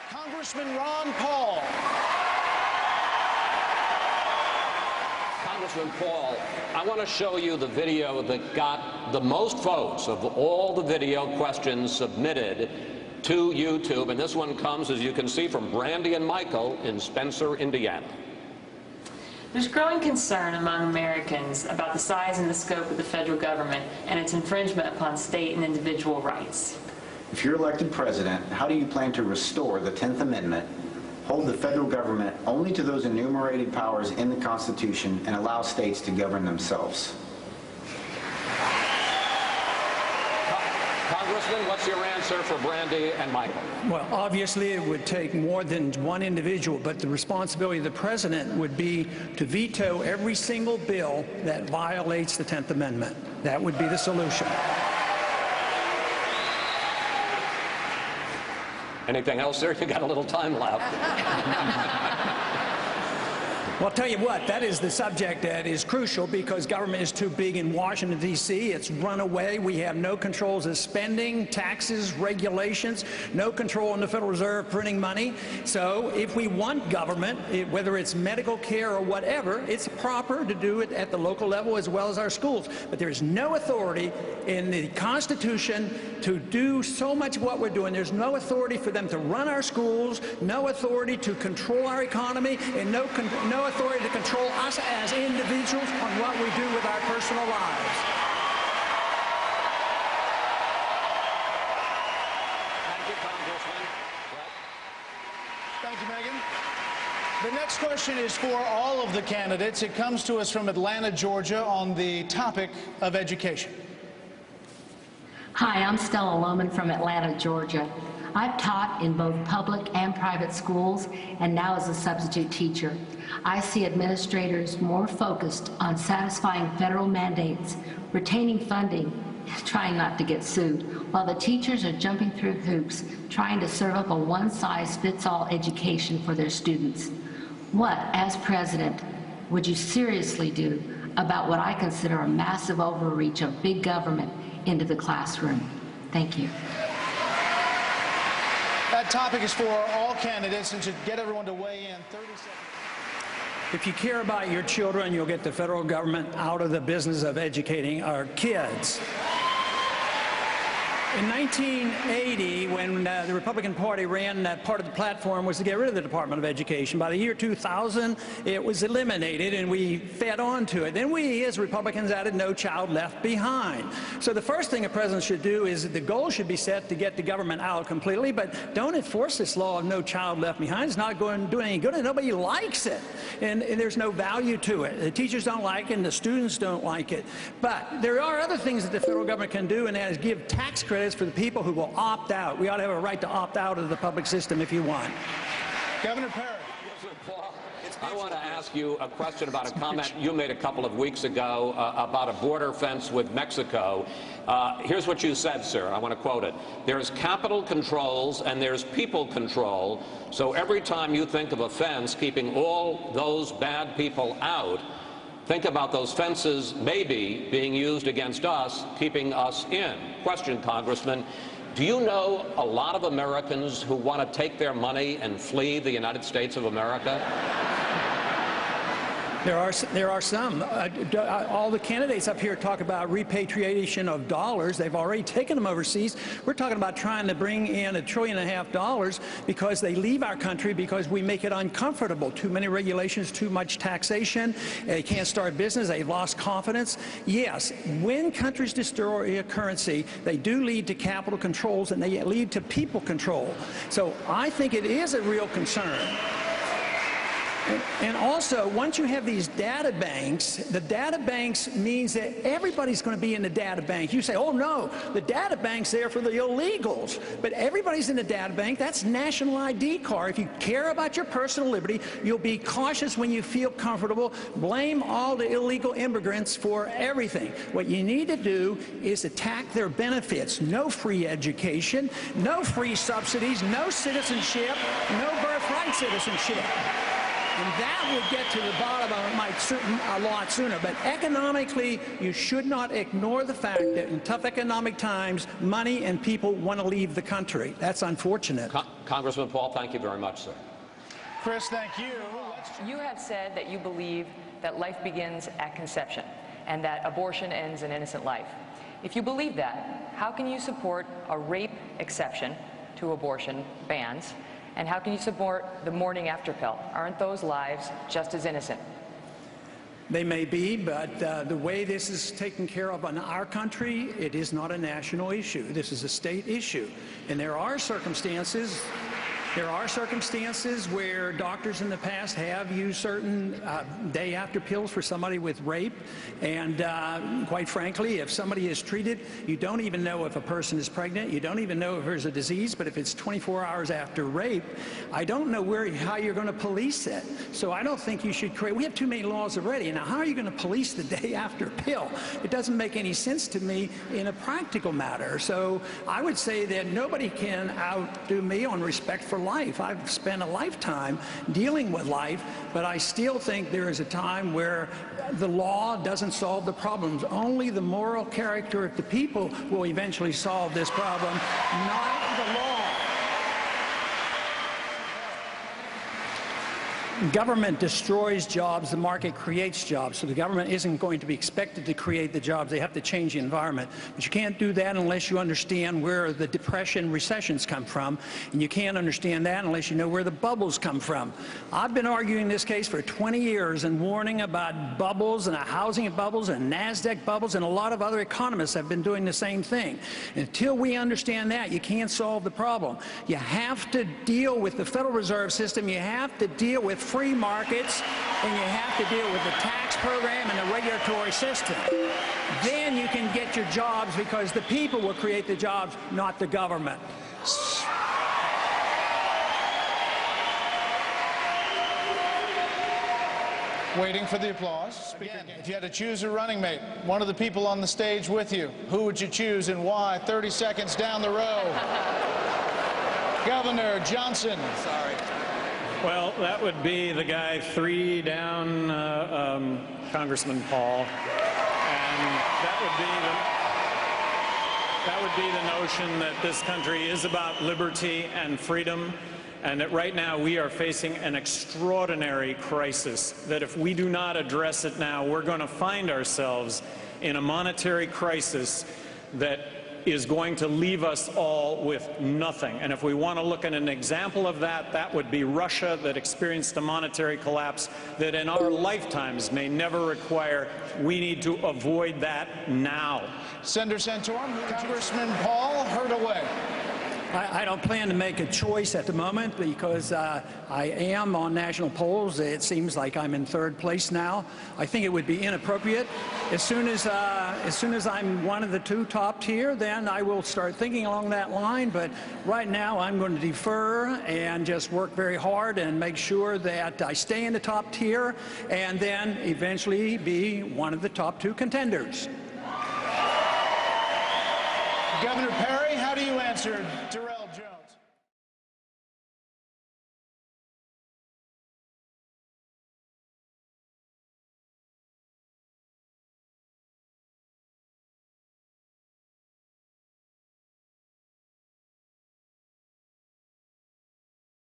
Congressman Ron Paul. Congressman Paul, I want to show you the video that got the most votes of all the video questions submitted to YouTube, and this one comes, as you can see, from Brandy and Michael in Spencer, Indiana. There's growing concern among Americans about the size and the scope of the federal government and its infringement upon state and individual rights. If you're elected president, how do you plan to restore the 10th Amendment, hold the federal government only to those enumerated powers in the Constitution, and allow states to govern themselves? Congressman, what's your answer for Brandy and Michael? Well, obviously it would take more than one individual, but the responsibility of the president would be to veto every single bill that violates the 10th Amendment. That would be the solution. Anything else, sir? You got a little time left. Well, I'll tell you what, that is the subject that is crucial because government is too big in Washington, D.C. It's run away. We have no controls of spending, taxes, regulations, no control on the Federal Reserve printing money. So if we want government, whether it's medical care or whatever, it's proper to do it at the local level as well as our schools. But there's no authority in the Constitution to do so much of what we're doing. There's no authority for them to run our schools, no authority to control our economy, and no authority to control us as individuals on what we do with our personal lives. Thank you, Congressman. Thank you, Megan. The next question is for all of the candidates. It comes to us from Atlanta, Georgia, on the topic of education. Hi, I'm Stella Lohman from Atlanta, Georgia. I've taught in both public and private schools and now as a substitute teacher. I see administrators more focused on satisfying federal mandates, retaining funding, trying not to get sued, while the teachers are jumping through hoops, trying to serve up a one-size-fits-all education for their students. What, as president, would you seriously do about what I consider a massive overreach of big government into the classroom? Thank you. That topic is for all candidates, and to get everyone to weigh in, 30 seconds. If you care about your children, you'll get the federal government out of the business of educating our kids. In 1980, when the Republican Party ran, that part of the platform was to get rid of the Department of Education. By the year 2000, it was eliminated, and we fed on to it. Then we, as Republicans, added No Child Left Behind. So the first thing a president should do is the goal should be set to get the government out completely, but don't enforce this law of No Child Left Behind. It's not going to do any good, and nobody likes it, and there's no value to it. The teachers don't like it, and the students don't like it. But there are other things that the federal government can do, and that is give tax credits for the people who will opt out. We ought to have a right to opt out of the public system if you want. Governor Perry. I want to ask you a question about a comment you made a couple of weeks ago about a border fence with Mexico. Here's what you said, sir. I want to quote it. There's capital controls and there's people control. So every time you think of a fence keeping all those bad people out, think about those fences maybe being used against us, keeping us in. Question, Congressman, do you know a lot of Americans who want to take their money and flee the United States of America? There are some. All the candidates up here talk about repatriation of dollars. They've already taken them overseas. We're talking about trying to bring in $1.5 trillion because they leave our country because we make it uncomfortable. Too many regulations, too much taxation. They can't start business. They've lost confidence. Yes, when countries destroy a currency, they do lead to capital controls and they lead to people control. So I think it is a real concern. And also, once you have these data banks, the data banks means that everybody's going to be in the data bank. You say, oh no, the data bank's there for the illegals. But everybody's in the data bank. That's national ID card. If you care about your personal liberty, you'll be cautious when you feel comfortable. Blame all the illegal immigrants for everything. What you need to do is attack their benefits. No free education, no free subsidies, no citizenship, no birthright citizenship. And that would get to the bottom of it a lot sooner. But economically, you should not ignore the fact that in tough economic times, money and people want to leave the country. That's unfortunate. Congressman Paul, thank you very much, sir. Chris, thank you. You have said that you believe that life begins at conception and that abortion ends an innocent life. If you believe that, how can you support a rape exception to abortion bans? And how can you support the morning after pill? Aren't those lives just as innocent? They may be, but the way this is taken care of in our country, it is not a national issue. This is a state issue. And there are circumstances where doctors in the past have used certain day after pills for somebody with rape. And quite frankly, if somebody is treated, you don't even know if a person is pregnant. You don't even know if there's a disease. But if it's 24 hours after rape, I don't know how you're going to police it. So I don't think you should create. We have too many laws already. Now, how are you going to police the day after pill? It doesn't make any sense to me in a practical matter. So I would say that nobody can outdo me on respect for life. I've spent a lifetime dealing with life, but I still think there is a time where the law doesn't solve the problems. Only the moral character of the people will eventually solve this problem, not the law. Government destroys jobs, the market creates jobs. So the government isn't going to be expected to create the jobs. They have to change the environment. But you can't do that unless you understand where the depression, recessions come from. And you can't understand that unless you know where the bubbles come from. I've been arguing this case for 20 years and warning about bubbles and housing bubbles and NASDAQ bubbles, and a lot of other economists have been doing the same thing. Until we understand that, you can't solve the problem. You have to deal with the Federal Reserve System. You have to deal with free markets, and you have to deal with the tax program and the regulatory system. Then you can get your jobs, because the people will create the jobs, not the government. Waiting for the applause. Again, if you had to choose a running mate, one of the people on the stage with you, who would you choose and why? 30 seconds down the row. Governor Johnson. Sorry. Well, that would be the guy 3 down, Congressman Paul, and that would be the notion that this country is about liberty and freedom, and that right now we are facing an extraordinary crisis, that if we do not address it now, we're going to find ourselves in a monetary crisis that is going to leave us all with nothing. And if we want to look at an example of that, that would be Russia, that experienced a monetary collapse that in our lifetimes may never require. We need to avoid that now. Senator Santorum, Congressman Paul, heard away. I don't plan to make a choice at the moment, because I am on national polls. It seems like I'm in 3rd place now. I think it would be inappropriate. As soon as I'm one of the 2 top tier, then I will start thinking along that line. But right now, I'm going to defer and just work very hard and make sure that I stay in the top tier, and then eventually be one of the top 2 contenders. Governor Perry, how do you answer Darrell Jones?